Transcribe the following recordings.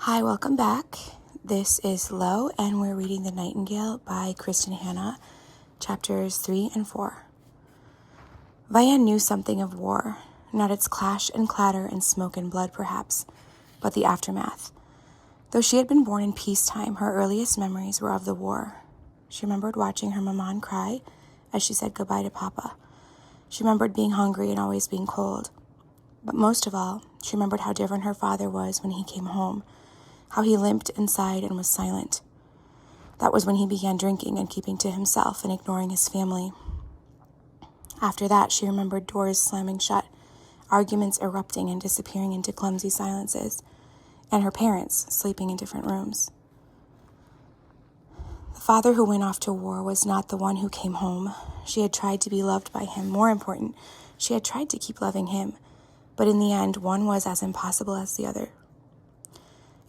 Hi, welcome back. This is Lo, and we're reading The Nightingale by Kristin Hannah, chapters 3 and 4. Vianne knew something of war, not its clash and clatter and smoke and blood perhaps, but the aftermath. Though she had been born in peacetime, her earliest memories were of the war. She remembered watching her maman cry as she said goodbye to Papa. She remembered being hungry and always being cold. But most of all, she remembered how different her father was when he came home, how he limped and sighed and was silent. That was when he began drinking and keeping to himself and ignoring his family. After that, she remembered doors slamming shut, arguments erupting and disappearing into clumsy silences, and her parents sleeping in different rooms. The father who went off to war was not the one who came home. She had tried to be loved by him. More important, she had tried to keep loving him, but in the end, one was as impossible as the other.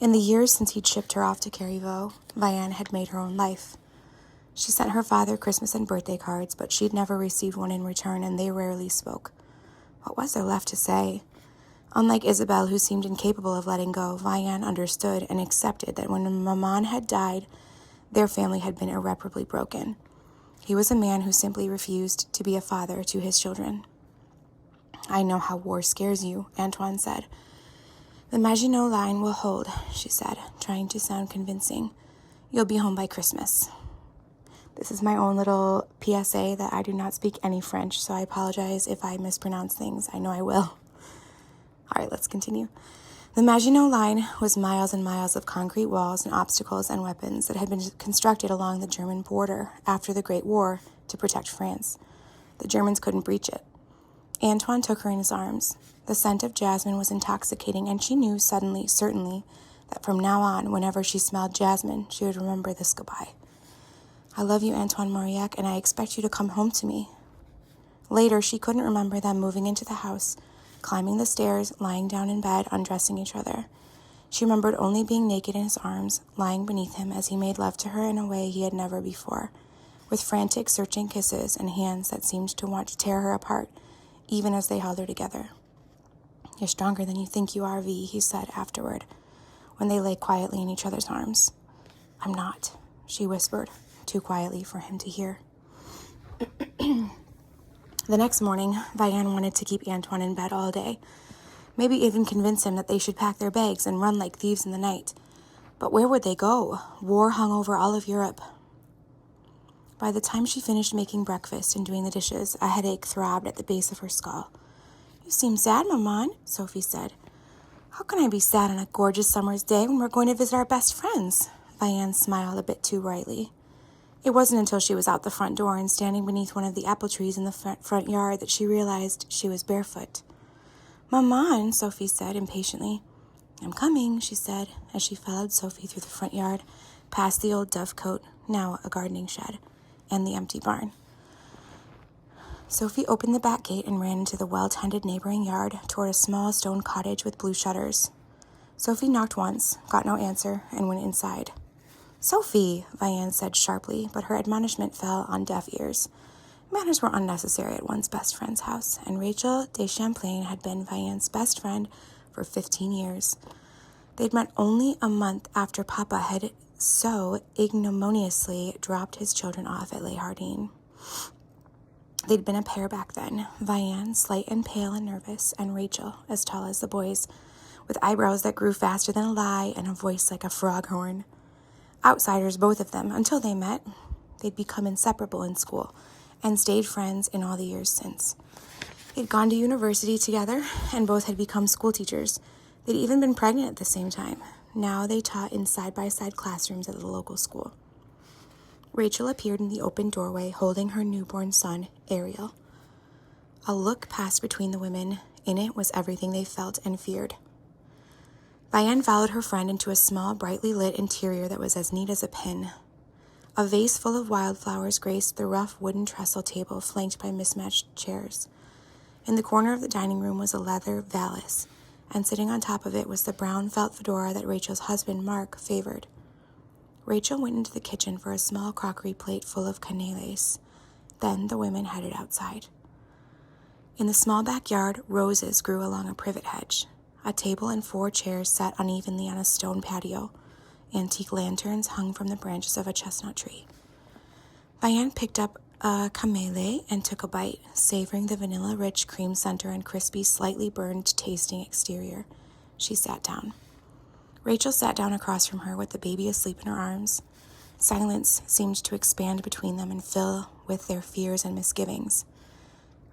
In the years since he'd shipped her off to Carriveau, Vianne had made her own life. She sent her father Christmas and birthday cards, but she'd never received one in return, and they rarely spoke. What was there left to say? Unlike Isabelle, who seemed incapable of letting go, Vianne understood and accepted that when Maman had died, their family had been irreparably broken. He was a man who simply refused to be a father to his children. "I know how war scares you," Antoine said. "The Maginot Line will hold," she said, trying to sound convincing. "You'll be home by Christmas." This is my own little PSA that I do not speak any French, so I apologize if I mispronounce things. I know I will. All right, let's continue. The Maginot Line was miles and miles of concrete walls and obstacles and weapons that had been constructed along the German border after the Great War to protect France. The Germans couldn't breach it. Antoine took her in his arms. The scent of jasmine was intoxicating, and she knew certainly, that from now on, whenever she smelled jasmine, she would remember this goodbye. "I love you, Antoine Mauriac, and I expect you to come home to me." Later, she couldn't remember them moving into the house, climbing the stairs, lying down in bed, undressing each other. She remembered only being naked in his arms, lying beneath him as he made love to her in a way he had never before, with frantic, searching kisses and hands that seemed to want to tear her apart, even as they held her together. "You're stronger than you think you are, V," he said afterward, when they lay quietly in each other's arms. "I'm not," she whispered, too quietly for him to hear. The next morning, Vianne wanted to keep Antoine in bed all day, maybe even convince him that they should pack their bags and run like thieves in the night. But where would they go? War hung over all of Europe. By the time she finished making breakfast and doing the dishes, a headache throbbed at the base of her skull. "You seem sad, Maman," Sophie said. "How can I be sad on a gorgeous summer's day when we're going to visit our best friends?" Vianne smiled a bit too brightly. It wasn't until she was out the front door and standing beneath one of the apple trees in the front yard that she realized she was barefoot. "Maman," Sophie said impatiently. "I'm coming," she said, as she followed Sophie through the front yard, past the old dovecote, now a gardening shed, and the empty barn. Sophie opened the back gate and ran into the well-tended neighboring yard toward a small stone cottage with blue shutters. Sophie knocked once, got no answer, and went inside. "Sophie," Vianne said sharply, but her admonishment fell on deaf ears. Manners were unnecessary at one's best friend's house, and Rachel de Champlain had been Vianne's best friend for 15 years. They'd met only a month after Papa had so ignominiously dropped his children off at Les Jardins. They'd been a pair back then, Vianne slight and pale and nervous, and Rachel as tall as the boys, with eyebrows that grew faster than a lie and a voice like a frog horn. Outsiders, both of them, until they met. They'd become inseparable in school and stayed friends in all the years since. They'd gone to university together, and both had become school teachers. They'd even been pregnant at the same time. Now they taught in side-by-side classrooms at the local school. Rachel appeared in the open doorway holding her newborn son, Ariel. A look passed between the women. In it was everything they felt and feared. Vianne followed her friend into a small, brightly lit interior that was as neat as a pin. A vase full of wildflowers graced the rough wooden trestle table flanked by mismatched chairs. In the corner of the dining room was a leather valise, and sitting on top of it was the brown felt fedora that Rachel's husband, Mark, favored. Rachel went into the kitchen for a small crockery plate full of canelés. Then the women headed outside. In the small backyard, roses grew along a privet hedge. A table and 4 chairs sat unevenly on a stone patio. Antique lanterns hung from the branches of a chestnut tree. Vianne picked up a kamele and took a bite, savoring the vanilla-rich cream center and crispy, slightly burned-tasting exterior. She sat down. Rachel sat down across from her with the baby asleep in her arms. Silence seemed to expand between them and fill with their fears and misgivings.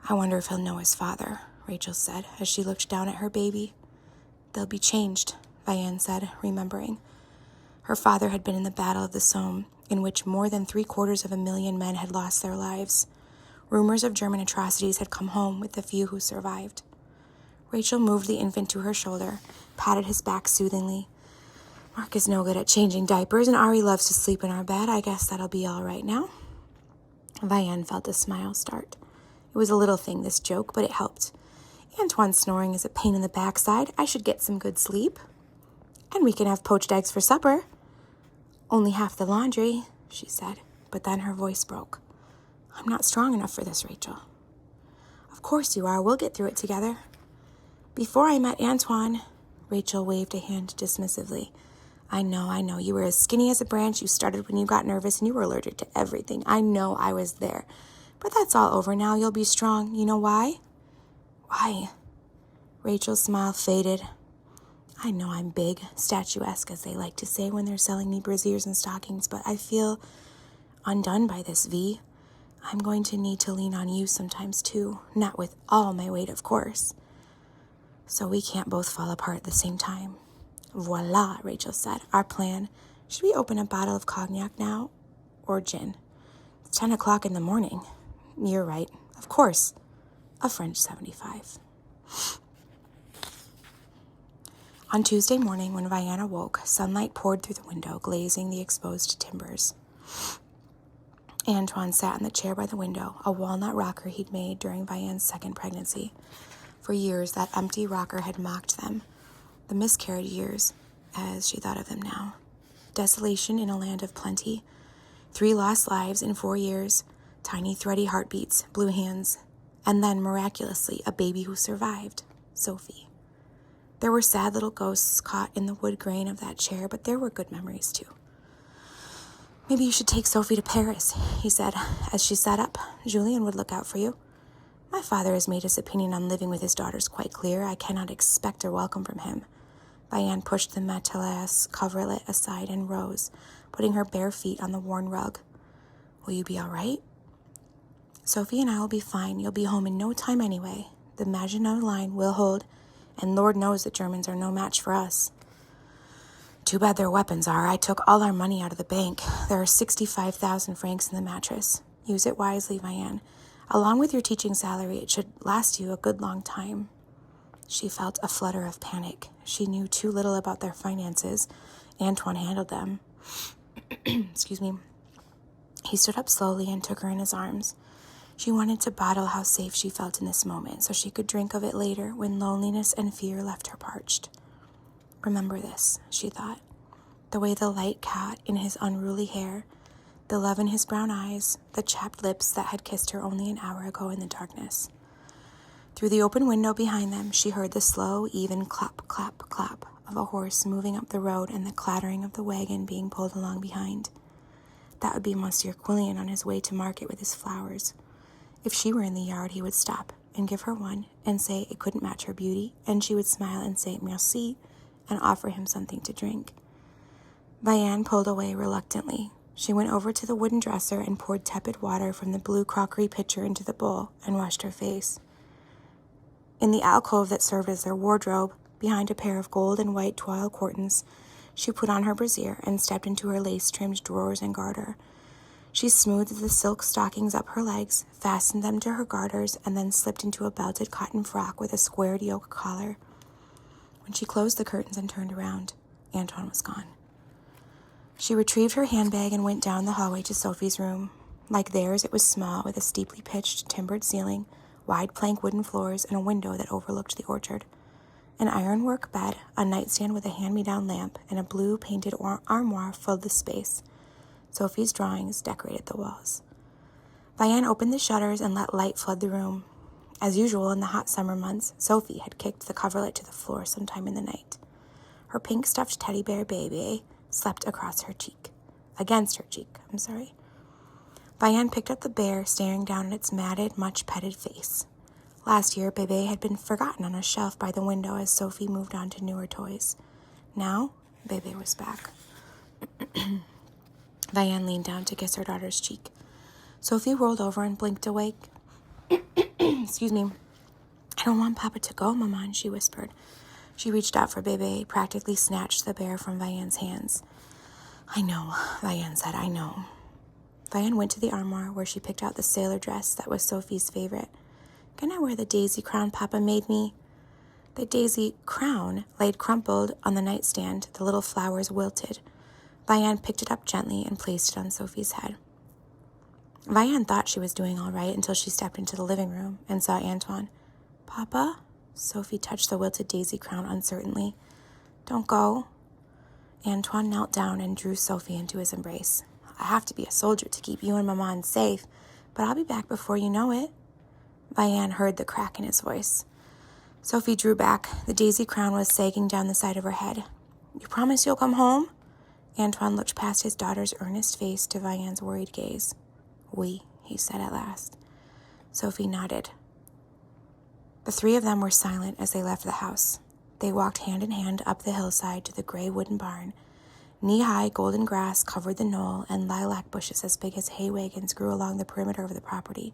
"I wonder if he'll know his father," Rachel said as she looked down at her baby. "They'll be changed," Vianne said, remembering. Her father had been in the Battle of the Somme, in which more than 750,000 men had lost their lives. Rumors of German atrocities had come home with the few who survived. Rachel moved the infant to her shoulder, patted his back soothingly. "Mark is no good at changing diapers, and Ari loves to sleep in our bed. I guess that'll be all right now." Vianne felt a smile start. It was a little thing, this joke, but it helped. "Antoine's snoring is a pain in the backside. I should get some good sleep. And we can have poached eggs for supper." "Only half the laundry," she said, but then her voice broke. "I'm not strong enough for this, Rachel." "Of course you are. We'll get through it together." "Before I met Antoine," Rachel waved a hand dismissively. I know. You were as skinny as a branch. You started when you got nervous, and you were allergic to everything. I know, I was there. But that's all over now. You'll be strong. You know why?" "Why?" Rachel's smile faded. "I know I'm big, statuesque, as they like to say when they're selling me brassieres and stockings, but I feel undone by this, V. I'm going to need to lean on you sometimes, too. Not with all my weight, of course. So we can't both fall apart at the same time." "Voila," Rachel said. "Our plan. Should we open a bottle of cognac now? Or gin? It's 10 o'clock in the morning." "You're right. Of course. A French 75. On Tuesday morning, when Vianne awoke, sunlight poured through the window, glazing the exposed timbers. Antoine sat in the chair by the window, a walnut rocker he'd made during Vianne's second pregnancy. For years, that empty rocker had mocked them. The miscarried years, as she thought of them now. Desolation in a land of plenty. 3 lost lives in 4 years. Tiny, thready heartbeats, blue hands. And then, miraculously, a baby who survived. Sophie. There were sad little ghosts caught in the wood grain of that chair, but there were good memories, too. "Maybe you should take Sophie to Paris," he said, as she sat up. "Julien would look out for you. My father has made his opinion on living with his daughters quite clear. I cannot expect a welcome from him." Vianne pushed the Matelas coverlet aside and rose, putting her bare feet on the worn rug. "Will you be all right?" "Sophie and I will be fine. You'll be home in no time anyway. The Maginot Line will hold, and Lord knows the Germans are no match for us." "Too bad their weapons are. I took all our money out of the bank. There are 65,000 francs in the mattress. Use it wisely, Vianne. Along with your teaching salary, it should last you a good long time." She felt a flutter of panic. She knew too little about their finances. Antoine handled them. Excuse me. He stood up slowly and took her in his arms. She wanted to bottle how safe she felt in this moment so she could drink of it later when loneliness and fear left her parched. Remember this, she thought. The way the light caught in his unruly hair, the love in his brown eyes, the chapped lips that had kissed her only an hour ago in the darkness. Through the open window behind them, she heard the slow, even clap, clap, clap of a horse moving up the road and the clattering of the wagon being pulled along behind. That would be Monsieur Quillian on his way to market with his flowers. If she were in the yard, he would stop and give her one and say it couldn't match her beauty, and she would smile and say merci and offer him something to drink. Vianne pulled away reluctantly. She went over to the wooden dresser and poured tepid water from the blue crockery pitcher into the bowl and washed her face. In the alcove that served as their wardrobe, behind a pair of gold and white toile curtains, she put on her brassiere and stepped into her lace-trimmed drawers and garter. She smoothed the silk stockings up her legs, fastened them to her garters, and then slipped into a belted cotton frock with a squared yoke collar. When she closed the curtains and turned around, Antoine was gone. She retrieved her handbag and went down the hallway to Sophie's room. Like theirs, it was small, with a steeply pitched, timbered ceiling, wide plank wooden floors, and a window that overlooked the orchard. An ironwork bed, a nightstand with a hand-me-down lamp, and a blue painted armoire filled the space. Sophie's drawings decorated the walls. Vianne opened the shutters and let light flood the room. As usual in the hot summer months, Sophie had kicked the coverlet to the floor sometime in the night. Her pink stuffed teddy bear baby slept against her cheek. Vianne picked up the bear, staring down at its matted, much-petted face. Last year, Bebe had been forgotten on a shelf by the window as Sophie moved on to newer toys. Now, Bebe was back. Vianne leaned down to kiss her daughter's cheek. Sophie rolled over and blinked awake. Excuse me. I don't want Papa to go, Maman, she whispered. She reached out for Bebe, practically snatched the bear from Vianne's hands. I know, Vianne said, I know. Vianne went to the armoire where she picked out the sailor dress that was Sophie's favorite. Can I wear the daisy crown Papa made me? The daisy crown laid crumpled on the nightstand, the little flowers wilted. Vianne picked it up gently and placed it on Sophie's head. Vianne thought she was doing all right until she stepped into the living room and saw Antoine. Papa? Sophie touched the wilted daisy crown uncertainly. Don't go. Antoine knelt down and drew Sophie into his embrace. I have to be a soldier to keep you and Maman safe, but I'll be back before you know it. Vianne heard the crack in his voice. Sophie drew back. The daisy crown was sagging down the side of her head. You promise you'll come home? Antoine looked past his daughter's earnest face to Vianne's worried gaze. Oui, he said at last. Sophie nodded. The three of them were silent as they left the house. They walked hand in hand up the hillside to the gray wooden barn. Knee-high golden grass covered the knoll, and lilac bushes as big as hay wagons grew along the perimeter of the property.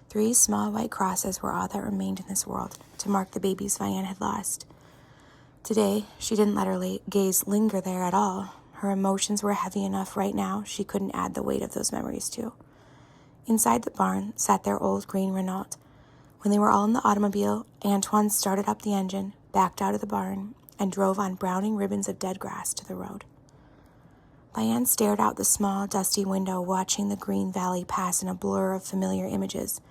3 small white crosses were all that remained in this world, to mark the babies Vianne had lost. Today, she didn't let her gaze linger there at all. Her emotions were heavy enough right now she couldn't add the weight of those memories to. Inside the barn sat their old green Renault. When they were all in the automobile, Antoine started up the engine, backed out of the barn, and drove on browning ribbons of dead grass to the road. Vianne stared out the small, dusty window, watching the green valley pass in a blur of familiar images.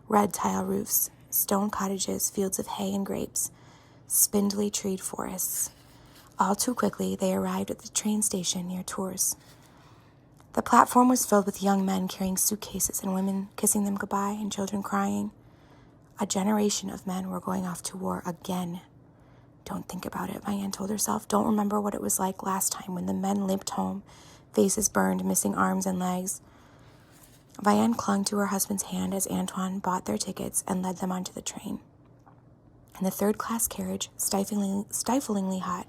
Red tile roofs, stone cottages, fields of hay and grapes, spindly treed forests. All too quickly, they arrived at the train station near Tours. The platform was filled with young men carrying suitcases and women kissing them goodbye and children crying. A generation of men were going off to war again. Don't think about it, Vianne told herself. Don't remember what it was like last time when the men limped home, faces burned, missing arms and legs. Vianne clung to her husband's hand as Antoine bought their tickets and led them onto the train. In the third-class carriage, stiflingly hot,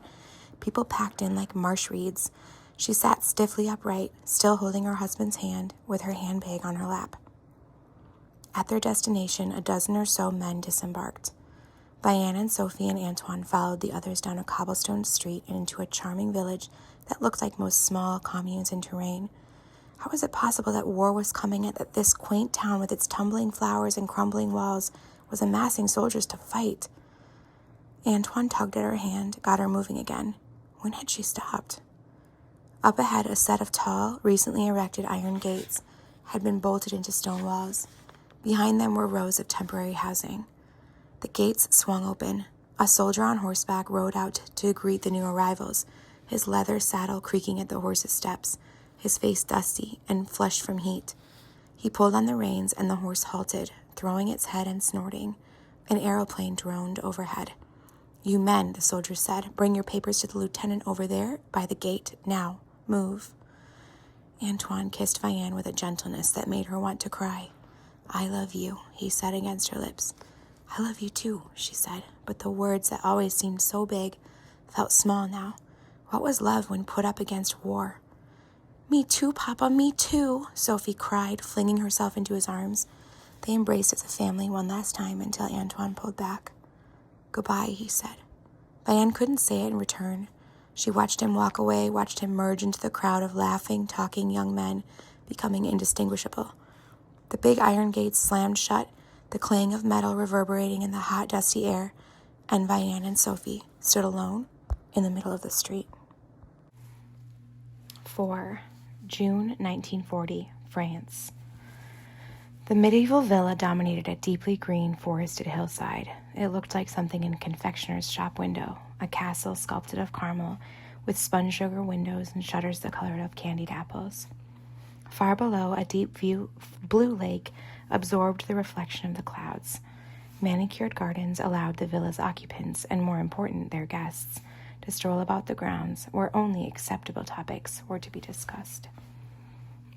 people packed in like marsh reeds. She sat stiffly upright, still holding her husband's hand, with her handbag on her lap. At their destination, a dozen or so men disembarked. Vianne and Sophie and Antoine followed the others down a cobblestone street and into a charming village that looked like most small communes in Touraine. How was it possible that war was coming and that this quaint town with its tumbling flowers and crumbling walls was amassing soldiers to fight? Antoine tugged at her hand, got her moving again. When had she stopped? Up ahead, a set of tall, recently erected iron gates had been bolted into stone walls. Behind them were rows of temporary housing. The gates swung open. A soldier on horseback rode out to greet the new arrivals, his leather saddle creaking at the horse's steps, his face dusty and flushed from heat. He pulled on the reins and the horse halted, throwing its head and snorting. An aeroplane droned overhead. You men, the soldier said, bring your papers to the lieutenant over there by the gate. Now, move. Antoine kissed Vianne with a gentleness that made her want to cry. I love you, he said against her lips. I love you too, she said, but the words that always seemed so big felt small now. What was love when put up against war? Me too, Papa, me too, Sophie cried, flinging herself into his arms. They embraced as a family one last time until Antoine pulled back. Goodbye, he said. Vianne couldn't say it in return. She watched him walk away, watched him merge into the crowd of laughing, talking young men, becoming indistinguishable. The big iron gates slammed shut, the clang of metal reverberating in the hot, dusty air, and Vianne and Sophie stood alone in the middle of the street. 4. June 1940, France. The medieval villa dominated a deeply green, forested hillside. It looked like something in a confectioner's shop window, a castle sculpted of caramel, with spun sugar windows and shutters the color of candied apples. Far below, a deep blue lake absorbed the reflection of the clouds. Manicured gardens allowed the villa's occupants, and more important, their guests, to stroll about the grounds where only acceptable topics were to be discussed.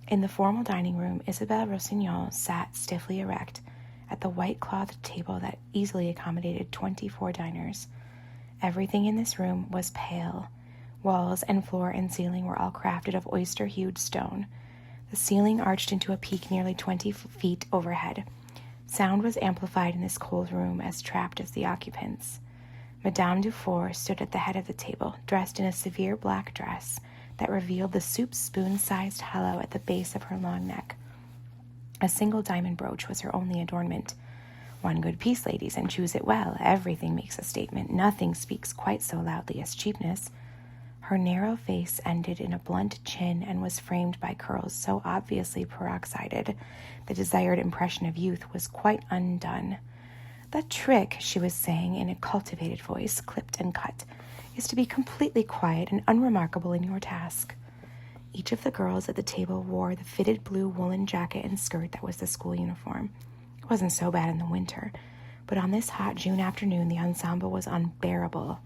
In the formal dining room, Isabelle Rossignol sat stiffly erect at the white-clothed table that easily accommodated 24 diners. Everything in this room was pale. Walls and floor and ceiling were all crafted of oyster-hued stone. The ceiling arched into a peak nearly 20 feet overhead. Sound was amplified in this cold room, as trapped as the occupants. Madame Dufour stood at the head of the table, dressed in a severe black dress that revealed the soup spoon-sized hollow at the base of her long neck. A single diamond brooch was her only adornment. One good piece, ladies, and choose it well. Everything makes a statement. Nothing speaks quite so loudly as cheapness. Her narrow face ended in a blunt chin and was framed by curls so obviously peroxided the desired impression of youth was quite undone. "The trick," she was saying in a cultivated voice, clipped and cut, "is to be completely quiet and unremarkable in your task." Each of the girls at the table wore the fitted blue woolen jacket and skirt that was the school uniform. It wasn't so bad in the winter, but on this hot June afternoon the ensemble was unbearable.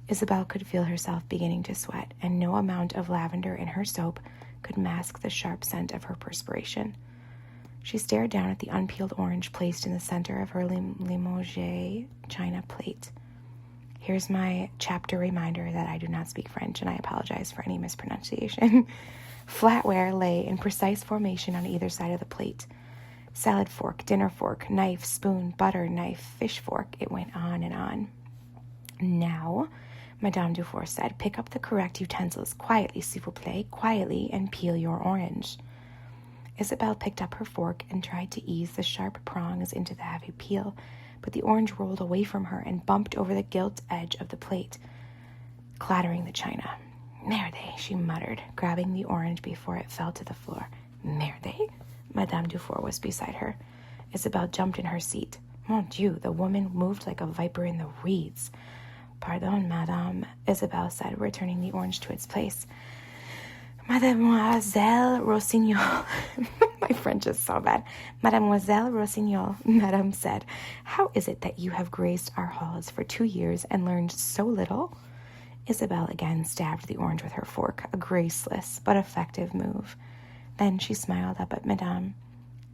Isabelle could feel herself beginning to sweat, and no amount of lavender in her soap could mask the sharp scent of her perspiration. She stared down at the unpeeled orange placed in the center of her Limoges china plate. Here's my chapter reminder that I do not speak French, and I apologize for any mispronunciation. Flatware lay in precise formation on either side of the plate. Salad fork, dinner fork, knife, spoon, butter knife, fish fork. It went on and on. "Now," Madame Dufour said, "pick up the correct utensils quietly, s'il vous plaît, quietly, and peel your orange." Isabelle picked up her fork and tried to ease the sharp prongs into the heavy peel, but the orange rolled away from her and bumped over the gilt edge of the plate, clattering the china. "Merde," she muttered, grabbing the orange before it fell to the floor. "Merde?" Madame Dufour was beside her. Isabelle jumped in her seat. Mon Dieu, the woman moved like a viper in the reeds. "Pardon, madame," Isabelle said, returning the orange to its place. "Mademoiselle Rossignol." My French is so bad. "Mademoiselle Rossignol," Madame said, "how is it that you have graced our halls for 2 years and learned so little?" Isabelle again stabbed the orange with her fork, a graceless but effective move. Then she smiled up at Madame.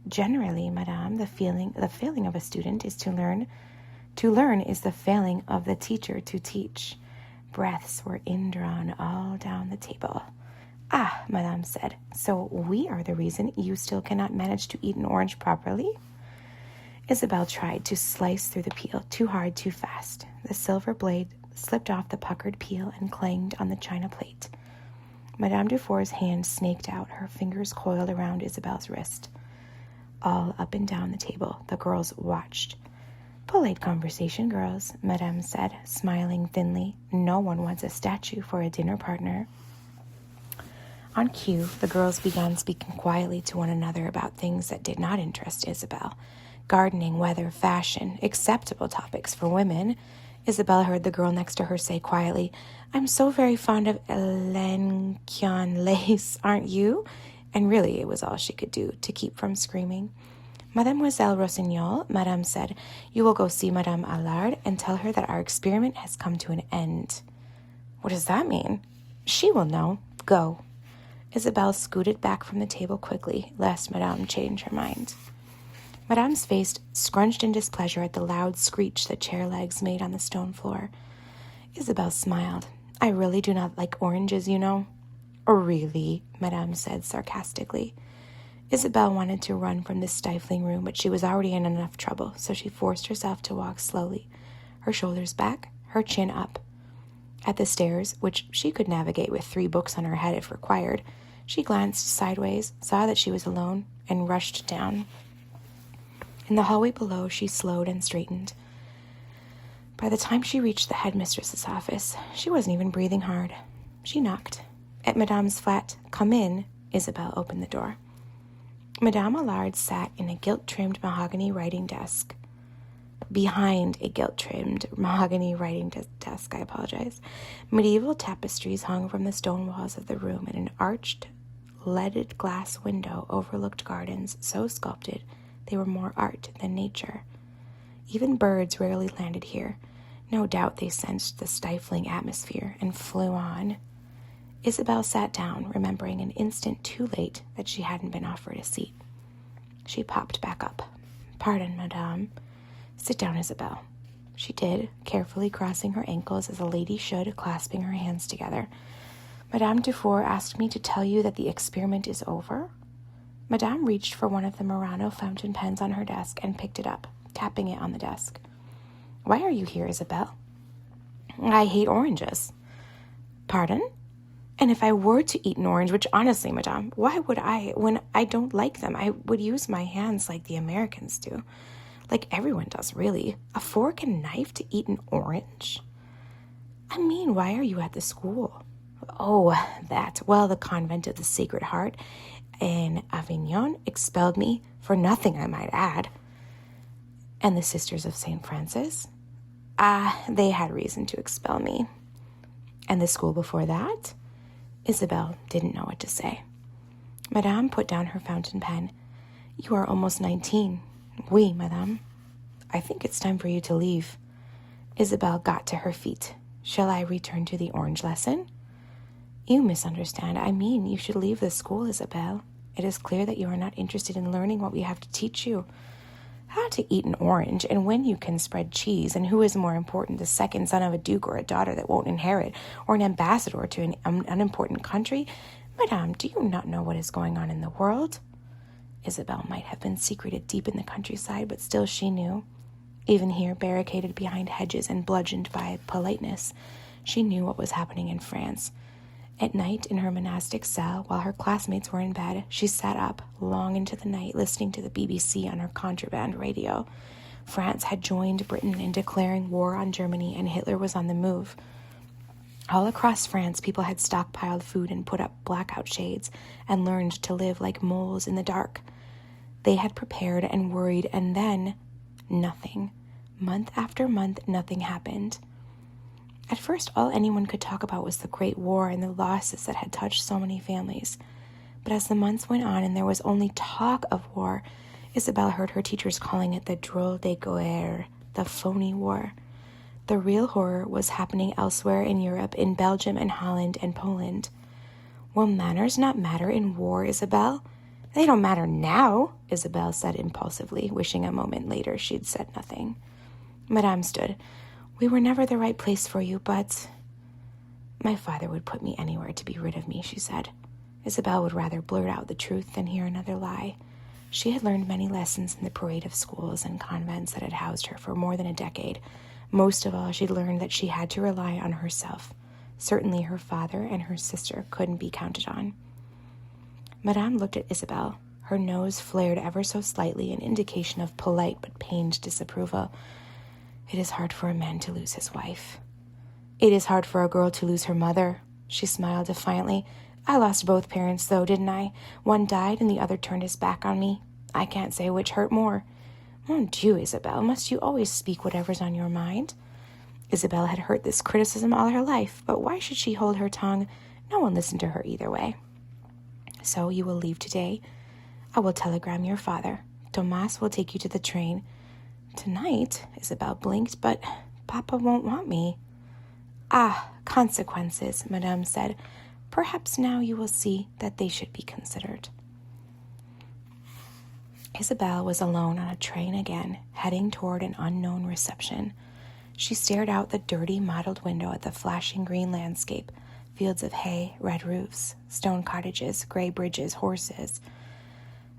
"Generally, madame, the failing of a student is to learn. To learn is the failing of the teacher to teach." Breaths were indrawn all down the table. "Ah," Madame said, "so we are the reason you still cannot manage to eat an orange properly?" Isabelle tried to slice through the peel, too hard, too fast. The silver blade slipped off the puckered peel and clanged on the china plate. Madame Dufour's hand snaked out, her fingers coiled around Isabelle's wrist. All up and down the table, the girls watched. "Polite conversation, girls," Madame said, smiling thinly. "No one wants a statue for a dinner partner." On cue, the girls began speaking quietly to one another about things that did not interest Isabelle. Gardening, weather, fashion, acceptable topics for women. Isabelle heard the girl next to her say quietly, "I'm so very fond of Elenchion lace, aren't you?" And really, it was all she could do to keep from screaming. "Mademoiselle Rossignol," Madame said, "you will go see Madame Allard and tell her that our experiment has come to an end." "What does that mean?" "She will know. Go." Isabelle scooted back from the table quickly, lest Madame change her mind. Madame's face scrunched in displeasure at the loud screech the chair legs made on the stone floor. Isabelle smiled. "I really do not like oranges, you know." "Oh, really?" Madame said sarcastically. Isabelle wanted to run from this stifling room, but she was already in enough trouble, so she forced herself to walk slowly, her shoulders back, her chin up. At the stairs, which she could navigate with 3 books on her head if required, she glanced sideways, saw that she was alone, and rushed down. In the hallway below, she slowed and straightened. By the time she reached the headmistress's office, she wasn't even breathing hard. She knocked. At Madame's flat "Come in," Isabelle opened the door. Madame Allard sat in a gilt-trimmed mahogany writing desk. Behind a gilt-trimmed mahogany writing desk, medieval tapestries hung from the stone walls of the room, and an arched, leaded glass window overlooked gardens so sculpted they were more art than nature. Even birds rarely landed here. No doubt they sensed the stifling atmosphere and flew on. Isabel sat down, remembering an instant too late that she hadn't been offered a seat. She popped back up. "Pardon, madame." "Sit down, Isabel." She did, carefully crossing her ankles as a lady should, clasping her hands together. "Madame Dufour asked me to tell you that the experiment is over." Madame reached for one of the Murano fountain pens on her desk and picked it up, tapping it on the desk. "Why are you here, Isabel?" "I hate oranges." "Pardon? And if I were to eat an orange, which honestly, madame, why would I, when I don't like them? I would use my hands like the Americans do. Like everyone does, really. A fork and knife to eat an orange? I mean, why are you at the school?" "Oh, that. Well, the convent of the Sacred Heart in Avignon expelled me, for nothing, I might add." "And the Sisters of St. Francis?" They had reason to expel me." "And the school before that?" Isabel didn't know what to say. Madame put down her fountain pen. "You are almost 19. Oui, madame. I think it's time for you to leave." Isabel got to her feet. "Shall I return to the orange lesson?" "You misunderstand. I mean, you should leave the school, Isabel. It is clear that you are not interested in learning what we have to teach you. How to eat an orange, and when you can spread cheese, and who is more important, the second son of a duke or a daughter that won't inherit, or an ambassador to an unimportant country? Madame, do you not know what is going on in the world?" Isabel might have been secreted deep in the countryside, but still she knew. Even here, barricaded behind hedges and bludgeoned by politeness, she knew what was happening in France. At night, in her monastic cell, while her classmates were in bed, she sat up long into the night listening to the BBC on her contraband radio. France had joined Britain in declaring war on Germany, and Hitler was on the move. All across France, people had stockpiled food and put up blackout shades and learned to live like moles in the dark. They had prepared and worried, and then nothing. Month after month, nothing happened. At first, all anyone could talk about was the Great War and the losses that had touched so many families. But as the months went on and there was only talk of war, Isabel heard her teachers calling it the drôle de guerre, the phony war. The real horror was happening elsewhere in Europe, in Belgium and Holland and Poland. "Will manners not matter in war, Isabel?" "They don't matter now," Isabel said impulsively, wishing a moment later she'd said nothing. Madame stood. "We were never the right place for you, but—" "My father would put me anywhere to be rid of me," she said. Isabel would rather blurt out the truth than hear another lie. She had learned many lessons in the parade of schools and convents that had housed her for more than a decade. Most of all, she'd learned that she had to rely on herself. Certainly her father and her sister couldn't be counted on. Madame looked at Isabel. Her nose flared ever so slightly, an indication of polite but pained disapproval. "It is hard for a man to lose his wife." "It is hard for a girl to lose her mother." She smiled defiantly. "I lost both parents, though, didn't I? One died and the other turned his back on me. I can't say which hurt more." "Mon Dieu, Isabel, must you always speak whatever's on your mind?" Isabel had heard this criticism all her life, but why should she hold her tongue? No one listened to her either way. "So you will leave today?" "I will telegram your father. Tomas will take you to the train." "Tonight?" Isabel blinked. "But Papa won't want me." Consequences," Madame said. "Perhaps now you will see that they should be considered." Isabel was alone on a train again, heading toward an unknown reception. She stared out the dirty, mottled window at the flashing green landscape, fields of hay, red roofs, stone cottages, gray bridges, horses.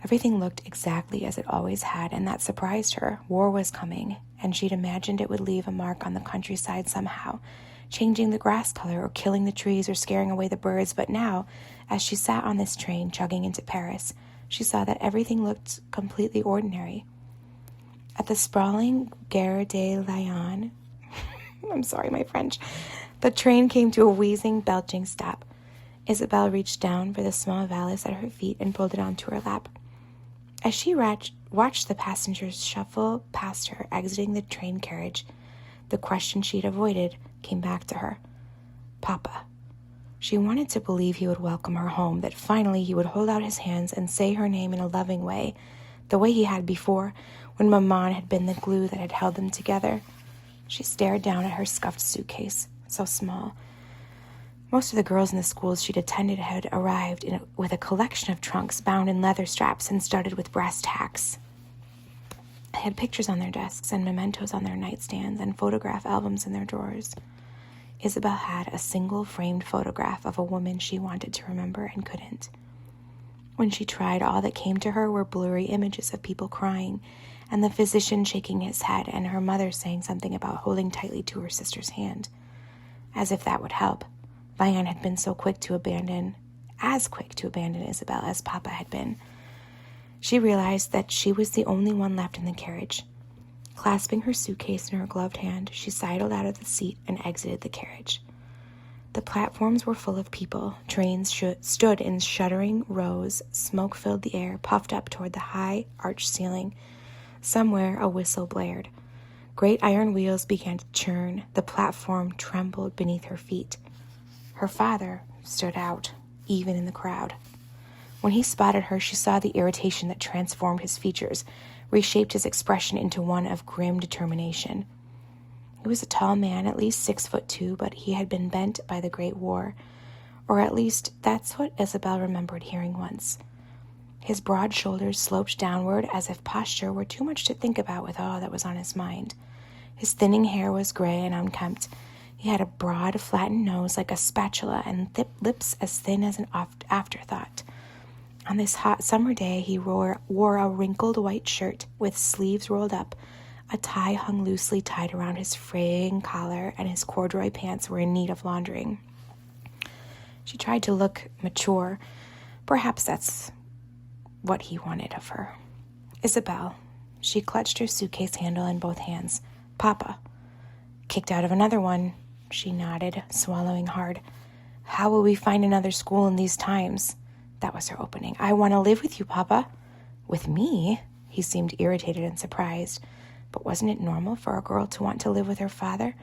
Everything looked exactly as it always had, and that surprised her. War was coming, and she'd imagined it would leave a mark on the countryside somehow, changing the grass color or killing the trees or scaring away the birds. But now, as she sat on this train chugging into Paris, she saw that everything looked completely ordinary. At the sprawling Gare de Lyon, I'm sorry, my French, the train came to a wheezing, belching stop. Isabel reached down for the small valise at her feet and pulled it onto her lap. As she watched the passengers shuffle past her, exiting the train carriage, the question she'd avoided came back to her. Papa. She wanted to believe he would welcome her home, that finally he would hold out his hands and say her name in a loving way, the way he had before, when Maman had been the glue that had held them together. She stared down at her scuffed suitcase, so small. Most of the girls in the schools she'd attended had arrived with a collection of trunks bound in leather straps and studded with brass tacks. They had pictures on their desks and mementos on their nightstands and photograph albums in their drawers. Isabel had a single framed photograph of a woman she wanted to remember and couldn't. When she tried, all that came to her were blurry images of people crying, and the physician shaking his head, and her mother saying something about holding tightly to her sister's hand. As if that would help. Vian had been as quick to abandon Isabel as Papa had been. She realized that she was the only one left in the carriage. Clasping her suitcase in her gloved hand, she sidled out of the seat and exited the carriage. The platforms were full of people. Trains stood in shuddering rows. Smoke filled the air, puffed up toward the high, arched ceiling. Somewhere a whistle blared. Great iron wheels began to churn. The platform trembled beneath her feet. Her father stood out, even in the crowd. When he spotted her, she saw the irritation that transformed his features, reshaped his expression into one of grim determination. He was a tall man, at least 6'2", but he had been bent by the Great War, or at least that's what Isabel remembered hearing once. His broad shoulders sloped downward as if posture were too much to think about with all that was on his mind. His thinning hair was gray and unkempt. He had a broad, flattened nose like a spatula and lips as thin as an afterthought. On this hot summer day, he wore a wrinkled white shirt with sleeves rolled up. A tie hung loosely tied around his fraying collar, and his corduroy pants were in need of laundering. She tried to look mature. Perhaps that's what he wanted of her. Isabel. She clutched her suitcase handle in both hands. Papa. Kicked out of another one. She nodded, swallowing hard. How will we find another school in these times? That was her opening. I want to live with you, Papa. With me? He seemed irritated and surprised. But wasn't it normal for a girl to want to live with her father?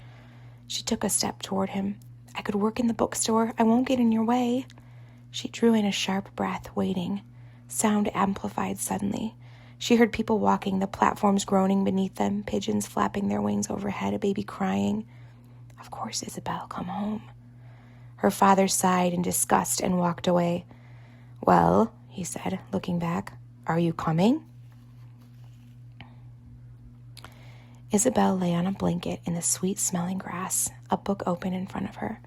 She took a step toward him. I could work in the bookstore. I won't get in your way. She drew in a sharp breath, waiting. Sound amplified suddenly. She heard people walking, the platforms groaning beneath them, pigeons flapping their wings overhead, a baby crying. Of course, Isabel, come home. Her father sighed in disgust and walked away. Well, he said, looking back, are you coming? Isabel lay on a blanket in the sweet-smelling grass, a book open in front of her.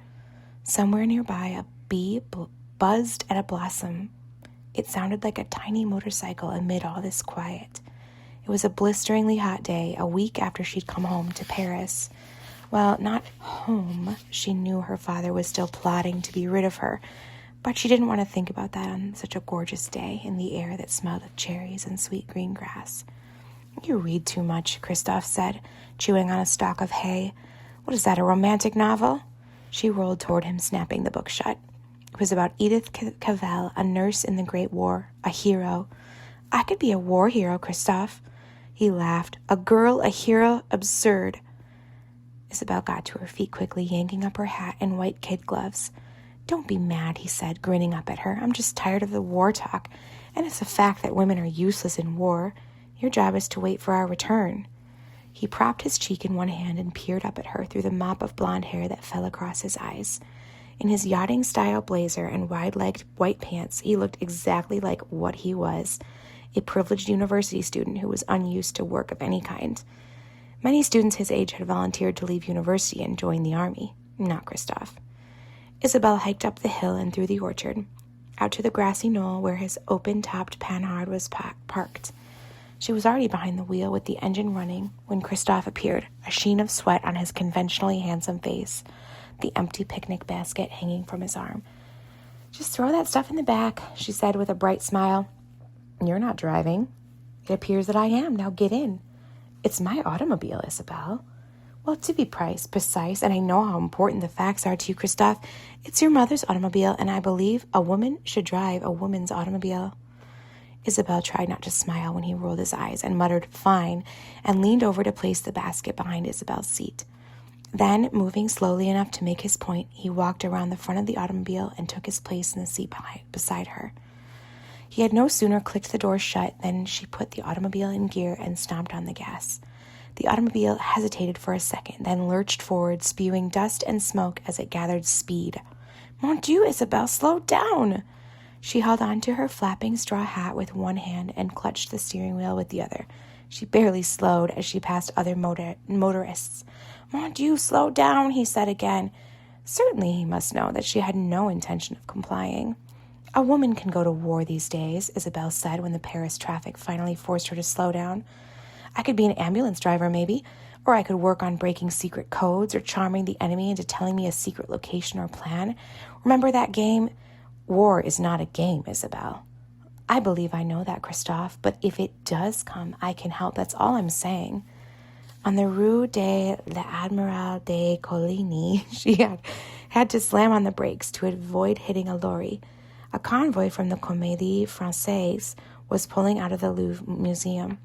Somewhere nearby, a bee buzzed at a blossom. It sounded like a tiny motorcycle amid all this quiet. It was a blisteringly hot day, a week after she'd come home to Paris. Well, not home. She knew her father was still plotting to be rid of her, but she didn't want to think about that on such a gorgeous day in the air that smelled of cherries and sweet green grass. You read too much, Christophe said, chewing on a stalk of hay. What is that, a romantic novel? She rolled toward him, snapping the book shut. It was about Edith Cavell, a nurse in the Great War, a hero. I could be a war hero, Christophe. He laughed. A girl, a hero, absurd. Isabel got to her feet quickly, yanking up her hat and white kid gloves. Don't be mad, he said, grinning up at her. I'm just tired of the war talk, and it's a fact that women are useless in war. Your job is to wait for our return. He propped his cheek in one hand and peered up at her through the mop of blonde hair that fell across his eyes. In his yachting-style blazer and wide-legged white pants, he looked exactly like what he was, a privileged university student who was unused to work of any kind. Many students his age had volunteered to leave university and join the army, not Christophe. Isabel hiked up the hill and through the orchard, out to the grassy knoll where his open-topped Panhard was parked. She was already behind the wheel with the engine running when Christophe appeared, a sheen of sweat on his conventionally handsome face, the empty picnic basket hanging from his arm. Just throw that stuff in the back, she said with a bright smile. You're not driving. It appears that I am. Now get in. It's my automobile, Isabel. Well, to be precise, and I know how important the facts are to you, Christophe, it's your mother's automobile, and I believe a woman should drive a woman's automobile. Isabel tried not to smile when he rolled his eyes and muttered, fine, and leaned over to place the basket behind Isabel's seat. Then, moving slowly enough to make his point, he walked around the front of the automobile and took his place in the seat beside her. He had no sooner clicked the door shut than she put the automobile in gear and stomped on the gas. The automobile hesitated for a second, then lurched forward, spewing dust and smoke as it gathered speed. Mon Dieu, Isabelle, slow down! She held on to her flapping straw hat with one hand and clutched the steering wheel with the other. She barely slowed as she passed other motorists. Mon Dieu, slow down, he said again. Certainly he must know that she had no intention of complying. A woman can go to war these days, Isabelle said when the Paris traffic finally forced her to slow down. I could be an ambulance driver, maybe, or I could work on breaking secret codes or charming the enemy into telling me a secret location or plan. Remember that game? War is not a game, Isabelle. I believe I know that, Christophe, but if it does come, I can help. That's all I'm saying. On the Rue de l'Admiral de Coligny, she had to slam on the brakes to avoid hitting a lorry. A convoy from the Comédie Française was pulling out of the Louvre Museum.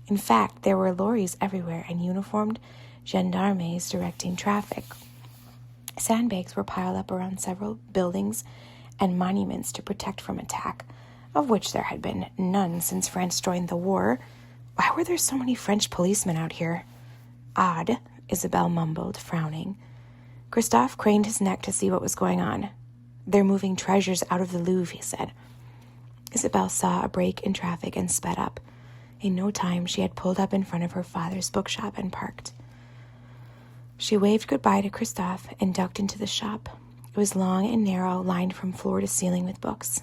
In fact, there were lorries everywhere and uniformed gendarmes directing traffic. Sandbags were piled up around several buildings and monuments to protect from attack, of which there had been none since France joined the war. Why were there so many French policemen out here? Odd, Isabelle mumbled, frowning. Christophe craned his neck to see what was going on. They're moving treasures out of the Louvre, he said. Isabelle saw a break in traffic and sped up. In no time, she had pulled up in front of her father's bookshop and parked. She waved goodbye to Christophe and ducked into the shop. It was long and narrow, lined from floor to ceiling with books.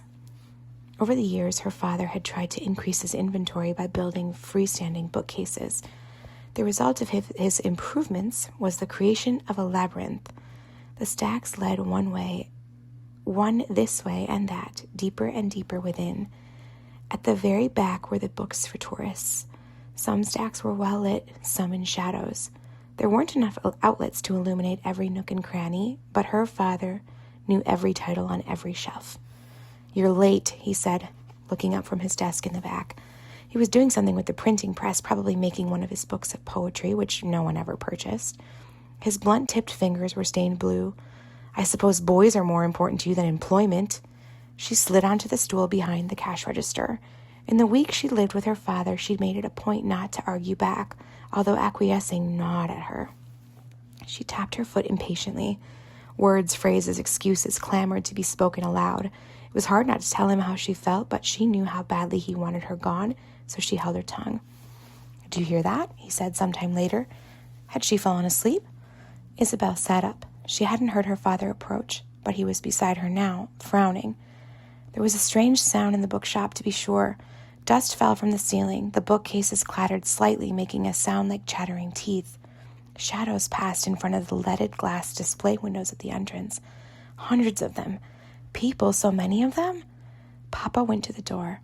Over the years, her father had tried to increase his inventory by building freestanding bookcases. The result of his improvements was the creation of a labyrinth. The stacks led one this way and that, deeper and deeper within. At the very back were the books for tourists. Some stacks were well lit, some in shadows. There weren't enough outlets to illuminate every nook and cranny, but her father knew every title on every shelf. You're late, he said, looking up from his desk in the back. He was doing something with the printing press, probably making one of his books of poetry, which no one ever purchased. His blunt-tipped fingers were stained blue. I suppose boys are more important to you than employment. She slid onto the stool behind the cash register. In the week she lived with her father, she'd made it a point not to argue back, although acquiescing gnawed at her. She tapped her foot impatiently. Words, phrases, excuses clamored to be spoken aloud. It was hard not to tell him how she felt, but she knew how badly he wanted her gone, so she held her tongue. Do you hear that? He said sometime later. Had she fallen asleep? Isabelle sat up. She hadn't heard her father approach, but he was beside her now, frowning. There was a strange sound in the bookshop, to be sure. Dust fell from the ceiling. The bookcases clattered slightly, making a sound like chattering teeth. Shadows passed in front of the leaded glass display windows at the entrance. Hundreds of them. People, so many of them? Papa went to the door.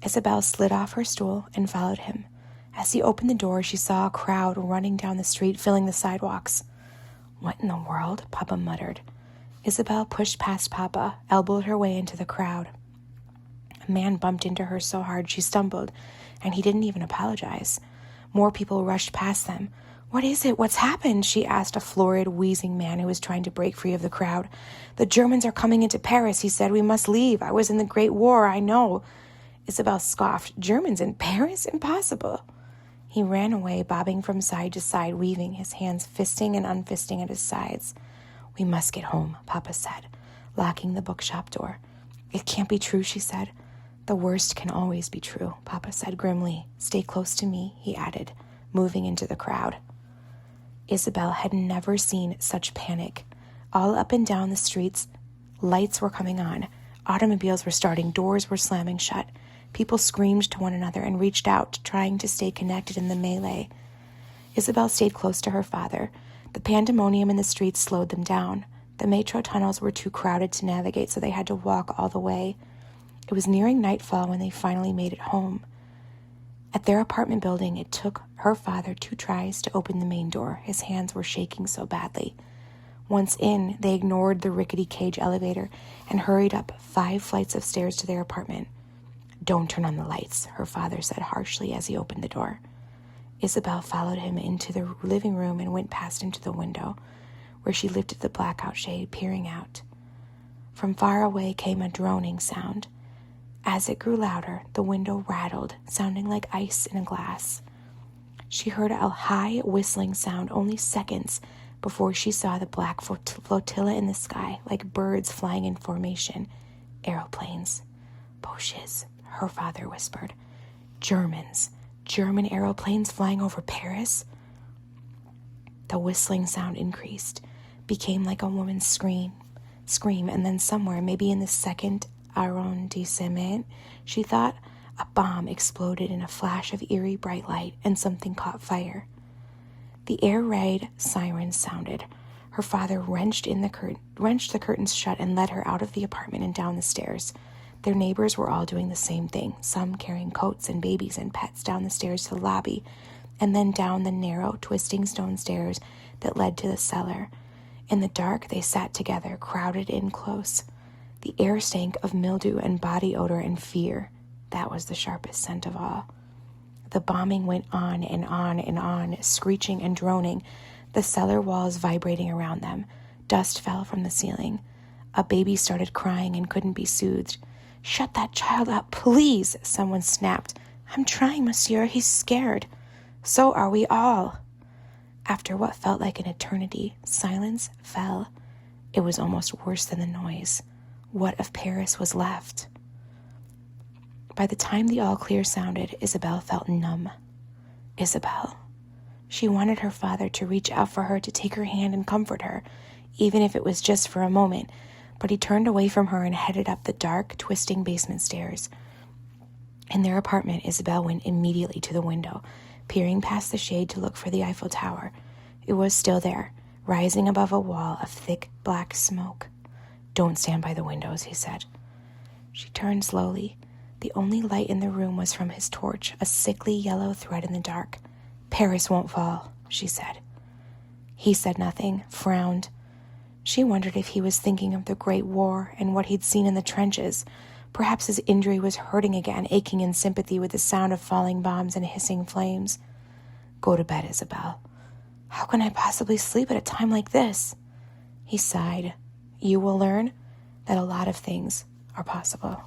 Isabelle slid off her stool and followed him. As he opened the door, she saw a crowd running down the street, filling the sidewalks. What in the world? Papa muttered. Isabelle pushed past Papa, elbowed her way into the crowd. A man bumped into her so hard she stumbled, and he didn't even apologize. More people rushed past them. What is it? What's happened? She asked a florid, wheezing man who was trying to break free of the crowd. The Germans are coming into Paris, he said. We must leave. I was in the Great War, I know. Isabelle scoffed. Germans in Paris? Impossible. He ran away, bobbing from side to side, weaving, his hands fisting and unfisting at his sides. We must get home, Papa said, locking the bookshop door. It can't be true, she said. The worst can always be true, Papa said grimly. Stay close to me, he added, moving into the crowd. Isabelle had never seen such panic. All up and down the streets, lights were coming on. Automobiles were starting, doors were slamming shut. People screamed to one another and reached out, trying to stay connected in the melee. Isabelle stayed close to her father. The pandemonium in the streets slowed them down. The metro tunnels were too crowded to navigate, so they had to walk all the way. It was nearing nightfall when they finally made it home. At their apartment building, it took her father 2 tries to open the main door. His hands were shaking so badly. Once in, they ignored the rickety cage elevator and hurried up 5 flights of stairs to their apartment. Don't turn on the lights, her father said harshly as he opened the door. Isabelle followed him into the living room and went past him to the window, where she lifted the blackout shade, peering out. From far away came a droning sound. As it grew louder, the window rattled, sounding like ice in a glass. She heard a high whistling sound only seconds before she saw the black flotilla in the sky, like birds flying in formation. Aeroplanes. Boches, her father whispered. Germans. German aeroplanes flying over Paris? The whistling sound increased, became like a woman's scream, and then somewhere, maybe in the second arrondissement, she thought, a bomb exploded in a flash of eerie bright light, and something caught fire. The air raid sirens sounded. Her father wrenched the curtains shut and led her out of the apartment and down the stairs. Their neighbors were all doing the same thing, some carrying coats and babies and pets down the stairs to the lobby, and then down the narrow, twisting stone stairs that led to the cellar. In the dark, they sat together, crowded in close. The air stank of mildew and body odor and fear. That was the sharpest scent of all. The bombing went on and on and on, screeching and droning, the cellar walls vibrating around them. Dust fell from the ceiling. A baby started crying and couldn't be soothed. "Shut that child up, please," someone snapped. "I'm trying, monsieur. He's scared." "So are we all." After what felt like an eternity, silence fell. It was almost worse than the noise. What if Paris was left? By the time the all-clear sounded, Isabel felt numb. Isabel. She wanted her father to reach out for her, to take her hand and comfort her, even if it was just for a moment, but he turned away from her and headed up the dark, twisting basement stairs. In their apartment, Isabel went immediately to the window, peering past the shade to look for the Eiffel Tower. It was still there, rising above a wall of thick black smoke. "Don't stand by the windows," he said. She turned slowly. The only light in the room was from his torch, a sickly yellow thread in the dark. "Paris won't fall," she said. He said nothing, frowned. She wondered if he was thinking of the Great War and what he'd seen in the trenches. Perhaps his injury was hurting again, aching in sympathy with the sound of falling bombs and hissing flames. "Go to bed, Isabel." "How can I possibly sleep at a time like this?" He sighed. "You will learn that a lot of things are possible."